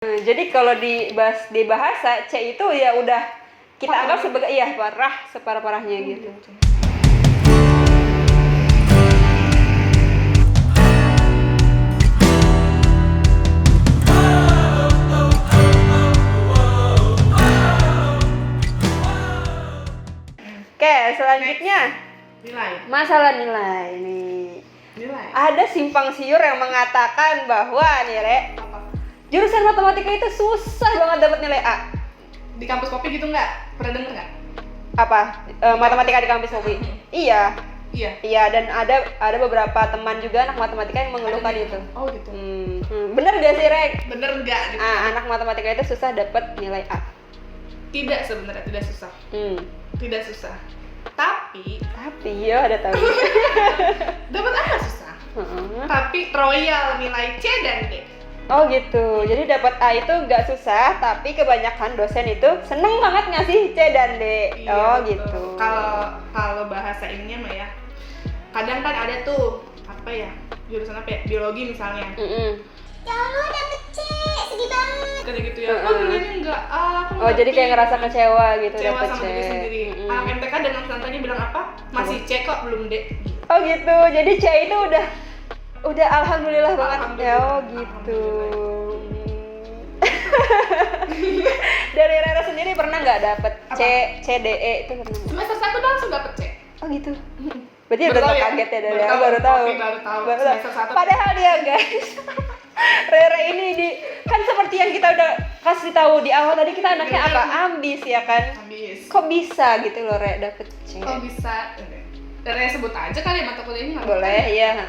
Jadi kalau di bahasa C itu ya udah kita anggap sebagai parah, separah-parahnya gitu. Oke, selanjutnya masalah nilai nih. Ada simpang siur yang mengatakan bahwa nih, Re, jurusan matematika itu susah banget dapat nilai A. Di kampus kopi gitu nggak? Pernah denger nggak? Apa? Matematika di kampus kopi? Iya, dan ada beberapa teman juga anak matematika yang mengeluhkan itu. Oh gitu. Bener gak sih, Rek? Bener nggak? Gitu. Anak matematika itu susah dapat nilai A. Tidak, sebenarnya tidak susah. Tidak susah. Tapi ya ada tahu. dapat apa susah? Tapi royal nilai C dan D. Oh gitu. Jadi dapat A itu nggak susah, tapi kebanyakan dosen itu seneng banget ngasih C dan D. Iya, oh betul. Gitu. Kalau bahasa ininya mah ya, kadang kan ada tuh apa ya, jurusan apa ya, biologi misalnya. Ya Allah dapet C, sedih banget. Kayak gitu ya. Oh nilainya enggak A. Oh jadi kayak ngerasa kecewa gitu kecewa dapet sama C. diri sendiri. Anak MTK dengan santainya bilang apa? Masih C kok, belum D. Oh gitu. Jadi C itu udah alhamdulillah banget. Ya oh gitu. Dari Rera sendiri pernah nggak dapet C, D, E itu pernah nggak? Semester 1 tuh langsung dapet C. Oh gitu. Berarti agak kaget ya dari aku baru tahu. Baru semester 1. Padahal dia guys. Rera ini kan seperti yang kita udah kasih tahu di awal tadi, kita anaknya apa? Ambis ya kan? Ambis. Kok bisa gitu loh Re dapet C? Kok bisa? Rera sebut aja kali mata kuliahnya. Boleh, iya.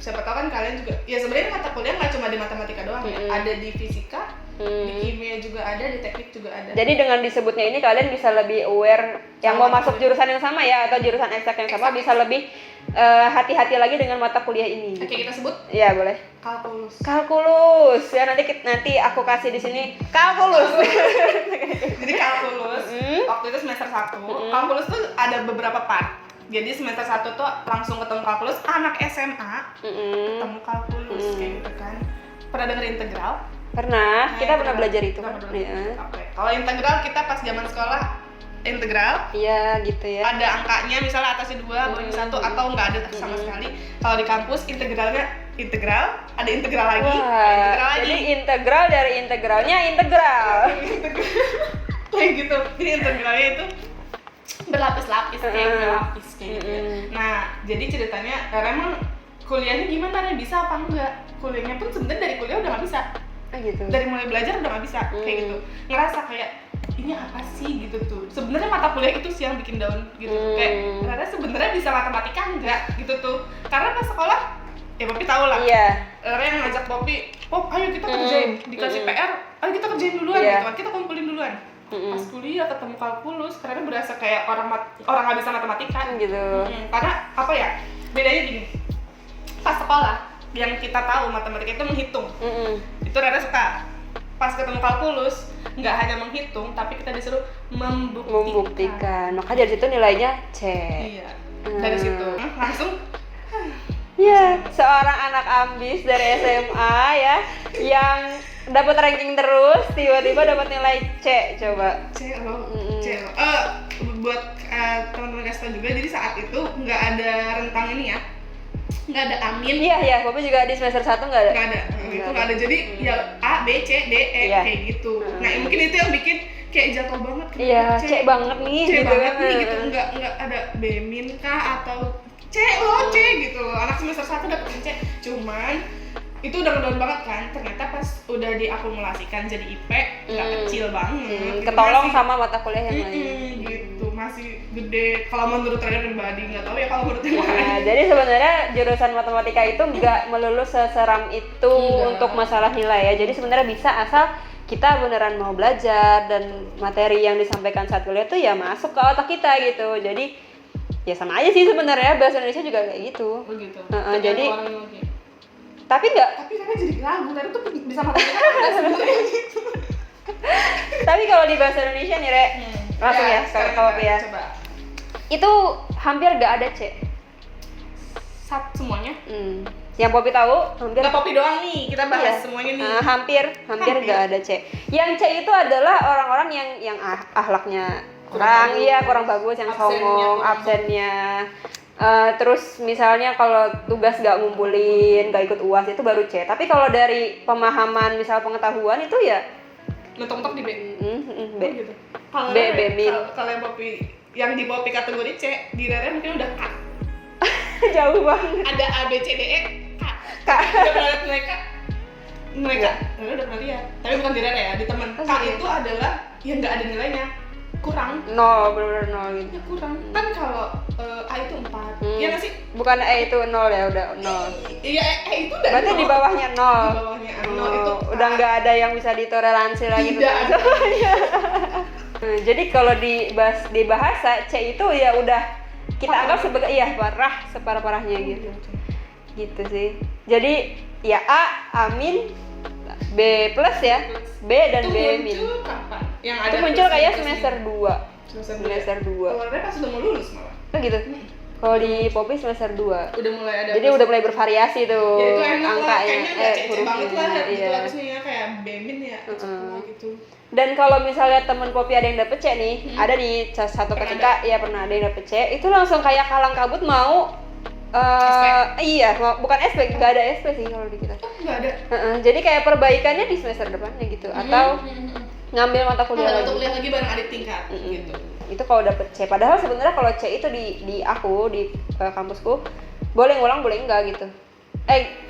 Siapa tahu kan kalian juga. Ya sebenarnya mata kuliah nggak cuma di matematika doang ya. Ada di fisika, di kimia juga ada, di teknik juga ada. Jadi dengan disebutnya ini kalian bisa lebih aware yang mau masuk jurusan yang sama ya, atau jurusan eksak yang sama bisa lebih hati-hati lagi dengan mata kuliah ini. Oke, kita sebut Iya boleh. Kalkulus ya, nanti aku kasih di sini kalkulus. Jadi kalkulus waktu itu semester 1 kalkulus tuh ada beberapa part. Jadi semester 1 tuh langsung ketemu kalkulus, anak SMA ketemu kalkulus kayak gitu kan. Pernah denger integral? Pernah, kita pernah belajar itu kan. Kalau integral kita pas zaman sekolah integral. Iya gitu ya. Ada angkanya misalnya atasnya 2, bawahnya 1 atau nggak ada sama sekali. Kalau di kampus integralnya integral, ada integral lagi, integral lagi. Jadi integral dari integralnya integral. Kayak gitu. Jadi integralnya itu berlapis-lapis kayak berlapis kayak gitu. Nah, jadi ceritanya emang kuliahnya gimana nih, bisa apa enggak? Kuliahnya pun sebenarnya dari kuliah udah nggak bisa. Gitu. Dari mulai belajar udah nggak bisa kayak gitu. Ngerasa kayak ini apa sih gitu tuh. Sebenarnya mata kuliah itu sih yang bikin down gitu. Kayak ternyata sebenarnya bisa matematika enggak gitu tuh. Karena pas sekolah ya Popi tahu lah. Iya. Orang yang ngajak Popi, "Pop, ayo kita kerjain." Dikasih PR, "Ayo kita kerjain duluan." Gitu kan. Kita kumpulin duluan. Pas kuliah ketemu kalkulus, karena berasa kayak orang nggak bisa matematika gitu. Karena apa ya, bedanya gini, pas sekolah yang kita tahu matematika itu menghitung, itu Rara suka. Pas ketemu kalkulus nggak hanya menghitung, tapi kita disuruh membuktikan. Maka dari situ nilainya C. Iya, dari situ langsung ya, seorang anak ambis dari SMA ya, yang dapat ranking terus, tiba-tiba dapat nilai C, coba. C loh. Buat teman-teman kasih tau juga, jadi saat itu nggak ada rentang ini ya, nggak ada amin. Iya, Popi juga di semester 1 nggak ada. Nggak ada. Jadi ya A, B, C, D, E kayak gitu. Nah mungkin itu yang bikin kayak jatuh banget. Iya, C banget nih. C banget nih gitu, nggak ada B min kah atau C loh, C gitu loh. Anak semester 1 dapetin C, cuman itu udah ngedown banget kan. Ternyata pas udah diakumulasikan jadi IP nggak kecil banget. Ketolong sama mata kuliah yang lain. Gitu, masih gede. Kalau menurut Raya pribadi, nggak tahu ya kalau menurut yang lain. Jadi sebenarnya jurusan matematika itu nggak melulu seseram itu untuk masalah nilai ya. Jadi sebenarnya bisa asal kita beneran mau belajar dan materi yang disampaikan saat kuliah tuh ya masuk ke otak kita gitu. Jadi ya sama aja sih sebenarnya, bahasa Indonesia juga kayak gitu. Begitu. Jadi tapi karena jadi ragu, karena tuh bisa matematika enggak sebenarnya gitu. Tapi kalau di bahasa Indonesia nih, Re, langsung ya kalau ya. Coba. Itu hampir nggak ada C. Semuanya? Yang Poppy tahu hampir Nggak Poppy doang nih, kita bahas iya. semuanya nih. Hampir nggak ada C. Yang C itu adalah orang-orang yang akhlaknya kurang, kurang bagus, yang Absennya songong, kurang. absennya. Terus misalnya kalau tugas nggak ngumpulin, nggak ikut UAS itu baru C. Tapi kalau dari pemahaman misal pengetahuan itu ya Mentok-mentok di B. B. Oh, gitu. Kalau B, B min. Kalau yang Poppy, yang di Poppy kategori C, di Rere mungkin udah K. Jauh banget. Ada A, B, C, D, E, K. K. Udah pernah lihat mereka? Rere udah pernah lihat. Tapi bukan di Rere ya, di teman. K itu adalah yang nggak ada nilainya, kurang. Nol, bener-bener nol gitu. Ya kurang. Kan kalau A itu 4, iya nggak sih? Bukan E itu nol ya, udah nol. Iya, E itu udah Berarti nol. di bawahnya nol. Di bawahnya nol itu udah nggak ada yang bisa ditoleransi lagi. Tidak ada. Jadi kalau di bahasa C itu ya udah kita anggap sebagai parah, separah-parahnya gitu. Gitu sih. Jadi ya A, Amin, B plus ya, B dan Itu B min. muncul kapan? Yang ada Itu muncul kayak plus semester 2. Semester 2. Kalau Rere pas udah mau lulus malah. Oh gitu. Kalau di Poppy semester 2. Udah mulai ada. Jadi udah mulai bervariasi tuh Ya itu enak lah, angkanya, kayaknya nggak cece banget lah gitu iya. harusnya ya, kayak Bemin ya, gitu. Dan kalau misalnya temen Poppy ada yang dapet C nih, ada nih satu Pernah ketika ya pernah ada yang dapet C, itu langsung kayak kalang kabut mau iya, bukan SP, nggak ada SP sih kalau di kita. Oh, nggak ada. Jadi kayak perbaikannya di semester depannya gitu, atau ngambil mata kuliah Ada lagi. kuliah lagi bareng adik tingkat gitu. Itu kalau dapet C. Padahal sebenarnya kalau C itu di aku di kampusku boleh ngulang boleh enggak gitu.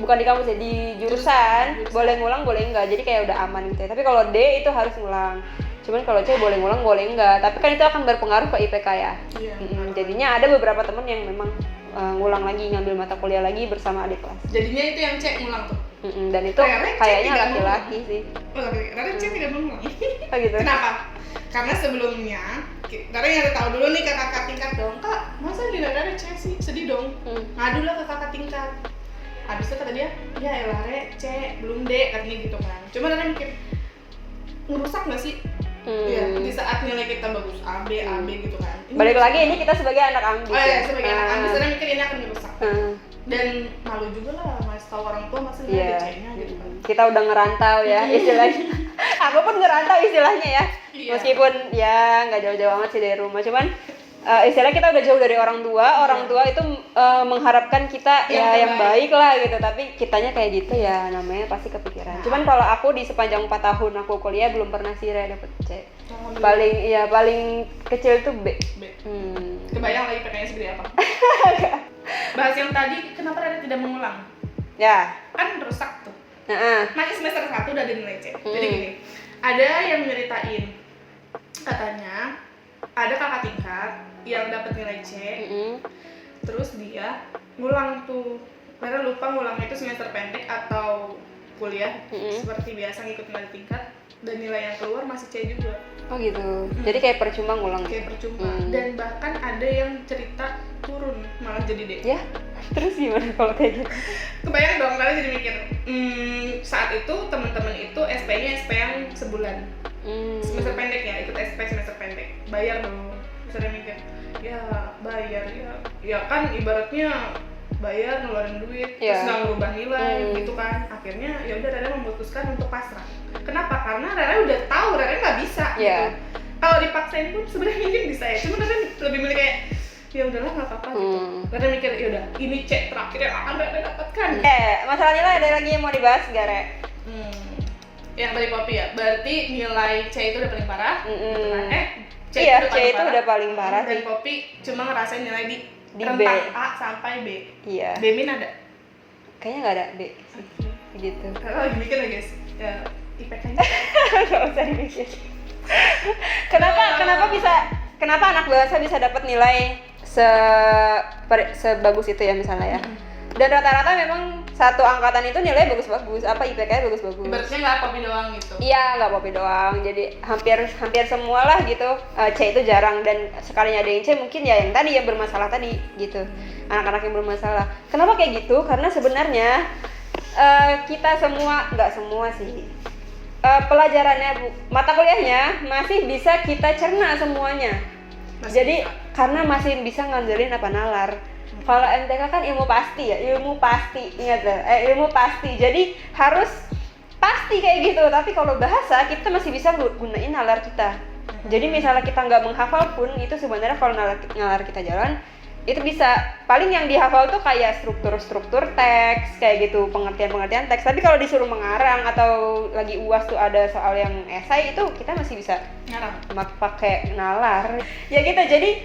Bukan di kampus ya, di jurusan boleh ngulang boleh enggak. Jadi kayak udah aman gitu ya. Tapi kalau D itu harus ngulang. Cuman kalau C boleh ngulang boleh enggak. Tapi kan itu akan berpengaruh ke IPK ya. Iya. Jadinya ada beberapa temen yang memang ngulang lagi, ngambil mata kuliah lagi bersama adik kelas. Jadinya itu yang C ngulang tuh. Dan itu Rere C kayaknya tidak laki-laki sih. Oh, Rere C tidak ngulang. Oh gitu. Kenapa? Karena sebelumnya Rere nyari tahu dulu nih ke kakak tingkat dong. Kak, masa di Rere C sih? Sedih dong. Ngadu lah ke kakak tingkat. Habis itu kata dia, ya elah Re, C, belum D, katanya gitu kan. Cuma Rere mikir, ngerusak nggak sih? Ya, di saat nilai kita bagus A, B gitu kan. Balik lagi ini kita sebagai anak ambis. Oh iya, sebagai anak ambis, Rere mikir ini akan merusak. Hmm. Dan malu juga lah, mas tahu orang tua masa nggak ada C-nya gitu kan. Kita udah ngerantau ya istilahnya. Aku pun ngerantau istilahnya ya. Iya. Meskipun ya nggak jauh-jauh amat sih dari rumah, cuman istilahnya kita udah jauh dari orang tua itu mengharapkan kita yang baik lah gitu, tapi kitanya kayak gitu ya, namanya pasti kepikiran. Cuman kalau aku di sepanjang 4 tahun aku kuliah belum pernah sih dapet C. Paling kecil tuh B. Kebayang lagi PKnya segede apa? Bahas yang tadi, kenapa Rere tidak mengulang? Ya. Kan rusak tuh. Nah, Masih semester 1 udah ada nilai C. Jadi gini, ada yang nyeritain katanya ada kakak tingkat yang dapat nilai C, terus dia ngulang tuh. Rere lupa ngulangnya itu semester pendek atau kuliah, seperti biasa ngikut nilai tingkat, dan nilai yang keluar masih C juga. oh gitu. Jadi kayak percuma ngulang. Kayak percuma. Dan bahkan ada yang cerita turun malah jadi D. Ya, terus gimana kalau kayak gitu? Kebayang dong, kalian jadi mikir, saat itu teman-teman itu SP-nya SP yang sebulan, semester pendek ya, ikut SP semester pendek, bayar dong. Terus ada mikir, ya bayar ya kan ibaratnya bayar ngeluarin duit, terus nggak ngerubah nilai gitu kan. Akhirnya ya udah Rere memutuskan untuk pasrah. Kenapa? Karena Rere udah tahu Rere nggak bisa gitu. Kalau dipaksain pun sebenarnya mungkin bisa ya, cuma Rere lebih milih kayak ya udahlah nggak apa-apa gitu. Rere mikir ya udah ini C terakhir yang akan Rere dapatkan. Masalah nilai ada lagi yang mau dibahas gak, Re? Yang tadi Poppy ya, berarti nilai C itu udah paling parah gitu kan. C itu udah paling parah dan sih. Poppy cuma ngerasain nilai di Di rentang B. A sampai B. Iya. B min ada? Kayaknya nggak ada B sih. Gitu. Kalau lagi mikir ya guys, ya IPK-nya Nggak usah dipikir. Kenapa anak bahasa bisa dapat nilai sebagus itu ya misalnya ya? Dan rata-rata memang satu angkatan itu nilai bagus-bagus, IPK-nya bagus-bagus. ibaratnya nggak Poppy doang gitu. Iya, nggak Poppy doang. Jadi hampir semua lah gitu. C itu jarang, dan sekalinya ada yang C mungkin ya yang tadi yang bermasalah tadi gitu. Anak-anak yang bermasalah. Kenapa kayak gitu? Karena sebenarnya kita semua, nggak semua sih. Pelajarannya, mata kuliahnya masih bisa kita cerna semuanya. Jadi karena masih bisa ngandelin nalar. Kalau MTK kan ilmu pasti ya, ilmu pasti, ingat ya, ilmu pasti. Jadi harus pasti kayak gitu. Tapi kalau bahasa kita masih bisa gunain nalar kita. Jadi misalnya kita nggak menghafal pun itu sebenarnya kalau nalar kita jalan itu bisa, paling yang dihafal tuh kayak struktur teks kayak gitu, pengertian teks. Tapi kalau disuruh mengarang atau lagi UAS tuh ada soal yang esai, itu kita masih bisa Ngarang. pakai nalar ya gitu. Jadi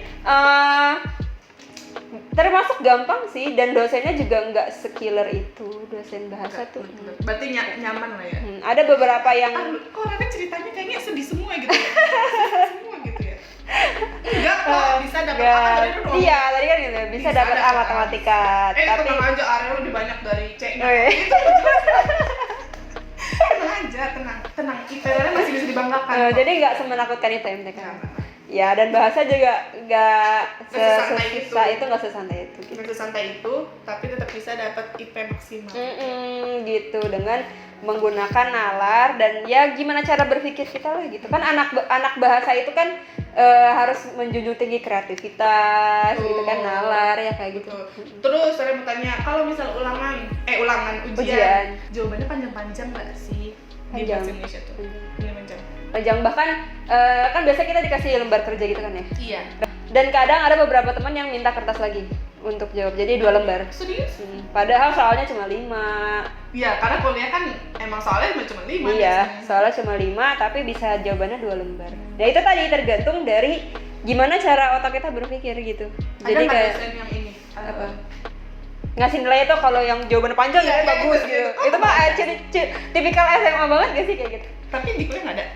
termasuk gampang sih, dan dosennya juga nggak sekiller itu dosen bahasa tuh. Berarti nyaman lah ya. Ada beberapa yang Kok Rara ceritanya kayaknya sedih semua gitu ya? Sedih semua gitu ya? Enggak kok, bisa dapat apa tadi lu doang? iya tadi kan gitu, bisa dapat A matematika, tapi tenang aja, Ariel lebih banyak dari C-nya. Oh, iya. Tenang aja, tenang. IPR masih bisa dibanggakan. Jadi nggak semenakutkan itu MTK. Ya, dan bahasa juga nggak sesantai itu, nggak sesantai itu. Gitu. Nggak sesantai itu, tapi tetap bisa dapat IP maksimal. Gitu, dengan menggunakan nalar dan ya gimana cara berpikir kita lah gitu kan. Anak bahasa itu kan harus menjunjung tinggi kreativitas gitu kan, nalar ya kayak gitu. Terus saya mau tanya, kalau misal ulangan ujian, jawabannya panjang-panjang nggak sih di bahasa Indonesia tuh? Panjang, bahkan kan biasa kita dikasih lembar kerja gitu kan ya. Iya. Dan kadang ada beberapa teman yang minta kertas lagi untuk jawab, jadi 2 lembar. Serius? Padahal soalnya cuma 5. Iya, karena kuliah kan emang soalnya cuma 5. Iya, soalnya cuma 5, tapi bisa jawabannya 2 lembar. Ya itu tadi tergantung dari gimana cara otak kita berpikir gitu. Jadi kayak dosen yang ini apa? Ngasih nilai itu kalau yang jawabannya panjang Iya, bagus iya, gitu. Itu mah tipikal SMA banget gak sih kayak gitu? Tapi di kuliah nggak ada.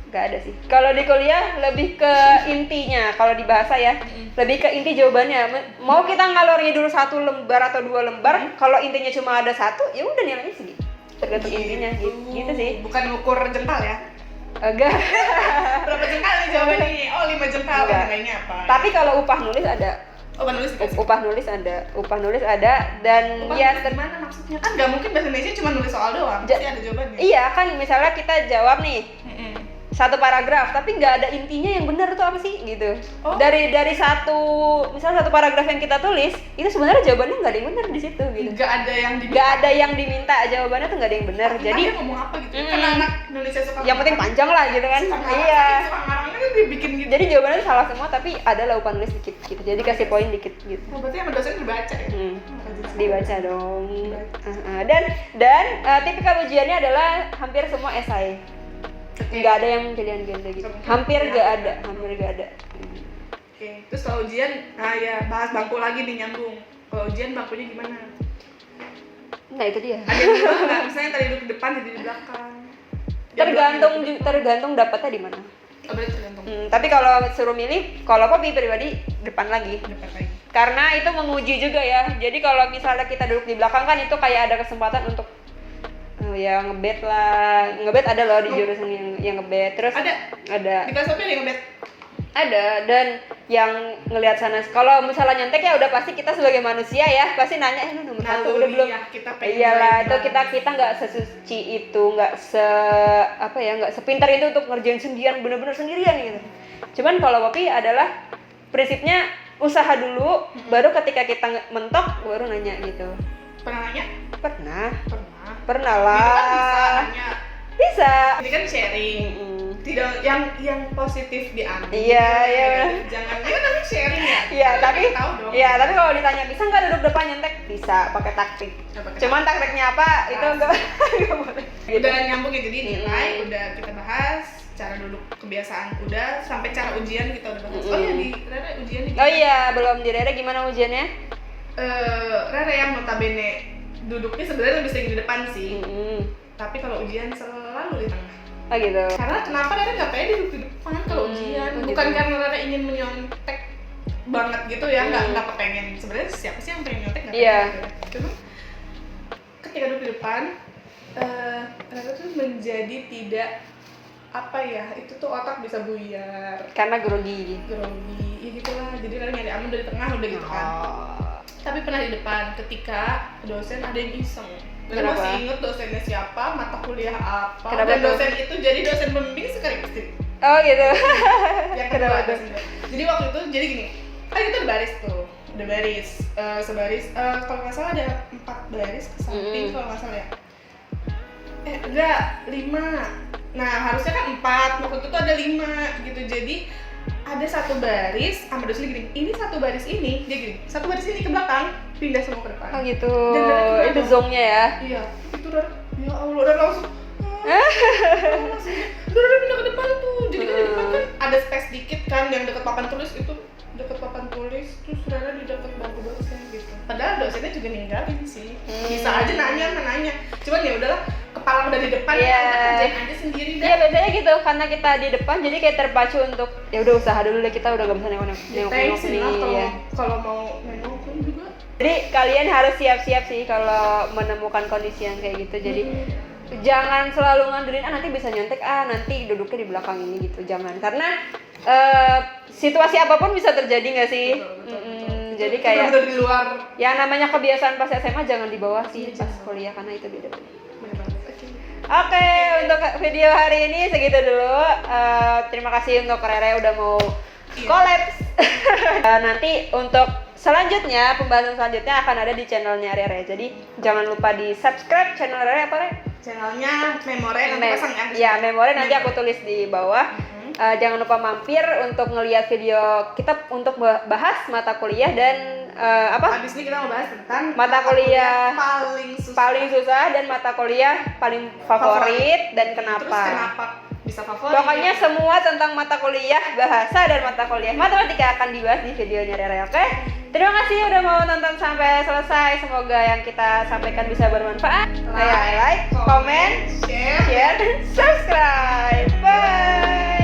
Nggak ada sih. Kalau di kuliah lebih ke intinya, kalau di bahasa ya lebih ke inti jawabannya. Mau kita ngalor ngidul 1 lembar atau 2 lembar, kalau intinya cuma ada 1, ya udah nilainya segitu. Tergantung intinya gitu sih. Bukan ngukur jengkal ya. Enggak. Berapa jengkal nih jawabannya nih? Oh 5 jengkal, nilainya apa? Tapi kalau upah nulis ada. Upah nulis ada dan ya gimana maksudnya? Kan nggak mungkin bahasa Indonesia cuma nulis soal doang, pasti ada jawabannya. Iya kan, misalnya kita jawab nih 1 paragraf, tapi nggak ada intinya yang benar tuh apa sih gitu. Dari misalnya 1 paragraf yang kita tulis itu sebenarnya jawabannya nggak ada yang benar di situ gitu. Nggak ada yang diminta jawabannya tuh nggak ada yang benar. Jadi ngomong apa gitu? Karena anak Indonesia suka yang penting panjang lah gitu kan. Iya. Bikin gitu. Jadi jawabannya salah semua, tapi ada lah upah nulis dikit gitu. Jadi kasih poin dikit gitu. Berarti sama dosen dibaca ya? Dibaca dong. Dan tipikal ujiannya adalah hampir semua esai. Nggak ada yang pilihan ganda gitu. Hampir nggak ada. Oke. Terus kalau ujian, ya bahas bangku lagi nih, nyambung. Kalau ujian bangkunya gimana? Nah itu dia. Ada yang bilang nggak, misalnya tadi duduk di depan jadi di belakang. Tergantung dapatnya di mana. Berarti tergantung. Tapi kalau suruh milih, kalau Poppy pribadi depan lagi. Karena itu menguji juga ya. Jadi kalau misalnya kita duduk di belakang kan itu kayak ada kesempatan untuk ya ngebet lah. Ngebet ada loh di jurusan yang ngebet. Terus ada. Di kelas apa yang ngebet? Ada, dan yang ngelihat sana, kalau misalnya nyontek ya udah pasti kita sebagai manusia ya pasti nanya lu nomor 1 udah belum? Iyalah, itu kita nggak sesuci itu, nggak sepintar itu untuk ngerjain sendirian, bener-bener sendirian gitu. Cuman kalau Poppy adalah prinsipnya usaha dulu, baru ketika kita mentok baru nanya gitu. Pernah nanya? Pernah lah. Itu kan bisa nanya. Bisa. Ini kan sharing. Tidak yang positif diambil. Iya. Jangan dia namanya sharing ya. Iya, tapi tahu dong. Iya, tapi kalau ditanya bisa nggak duduk depan nyontek? Bisa, pakai taktik. Cuman taktiknya apa? Itu enggak boleh. Udah nyambung ya, jadi nilai udah kita bahas, cara duduk kebiasaan udah, sampai cara ujian kita udah bahas. Oh ya, di Rara ujiannya gimana? Oh iya, belum di Rara gimana ujiannya? Rara yang notabene duduknya sebenarnya lebih sering di depan sih. Tapi kalau ujian selalu di tengah. Oh gitu. Karena kenapa Rara nggak pede duduk di depan kalau ujian? Bukan karena Rara ingin menyontek banget gitu ya, nggak kepengen. Sebenarnya siapa sih yang pengen nyontek? Nggak pengen. Cuma ketika duduk di depan, Rara tuh menjadi tidak itu tuh otak bisa buyar. Karena grogi, ya gitulah. Jadi Rara nyari aman dari tengah udah gitu kan. Tapi pernah di depan ketika dosen ada yang iseng. Dan masih inget dosennya siapa, mata kuliah apa. Kenapa dan dosen itu jadi dosen pembimbing sekarang. Oh gitu. Yang kedua dosen. Jadi waktu itu jadi gini, kan kita udah baris tuh, udah baris, sebaris, kalau nggak salah ada 4 baris ke samping kalau nggak salah ya. Enggak, 5. Nah harusnya kan 4, waktu itu tuh ada 5 gitu. Jadi ada 1 baris, sama dosennya gini, ini 1 baris ini, dia gini, 1 baris ini ke belakang, pindah semua ke depan. Oh gitu. Dan dari Itu zongnya ya. Iya, itu udah, ya Allah, udah langsung udah pindah ke depan tuh. Jadi kan di depan kan ada space dikit kan, yang deket papan tulis itu, deket papan tulis, terus Rara di deket bangku dosen gitu. Padahal dosennya juga ninggalin sih, bisa aja nanya, cuman ya udahlah, kepala udah di depan, ya udah kerjain aja sendiri deh. Iya biasanya gitu, karena kita di depan jadi kayak terpacu untuk ya udah usaha dulu deh, kita udah gak bisa nengok-nengok Thanks nih. lah Ya. kalau mau nengok pun juga. Jadi kalian harus siap-siap sih kalau menemukan kondisi yang kayak gitu. Jadi jangan selalu ngandelin nanti bisa nyontek, nanti duduknya di belakang ini gitu. Jangan, karena situasi apapun bisa terjadi nggak sih? Jadi kayak udah di luar. yang namanya kebiasaan pas SMA jangan dibawa sih pas kuliah, karena itu beda. Oke, untuk video hari ini segitu dulu. Terima kasih untuk Rere udah mau collabs. Nanti untuk selanjutnya, pembahasan selanjutnya akan ada di channelnya Rere. Jadi jangan lupa di subscribe channel Rere, apa Re? Channelnya Memore, nanti pasang ya. Ya, Memore nanti aku tulis di bawah. Jangan lupa mampir untuk ngelihat video kita untuk bahas mata kuliah dan Habis ini kita mau bahas tentang mata kuliah paling susah dan mata kuliah paling favorit dan kenapa. Terus kenapa bisa favorit? Pokoknya semua tentang mata kuliah bahasa dan mata kuliah matematika akan dibahas di videonya Rere, oke? Terima kasih udah mau nonton sampai selesai. Semoga yang kita sampaikan bisa bermanfaat. Like, comment, share, dan subscribe. Bye.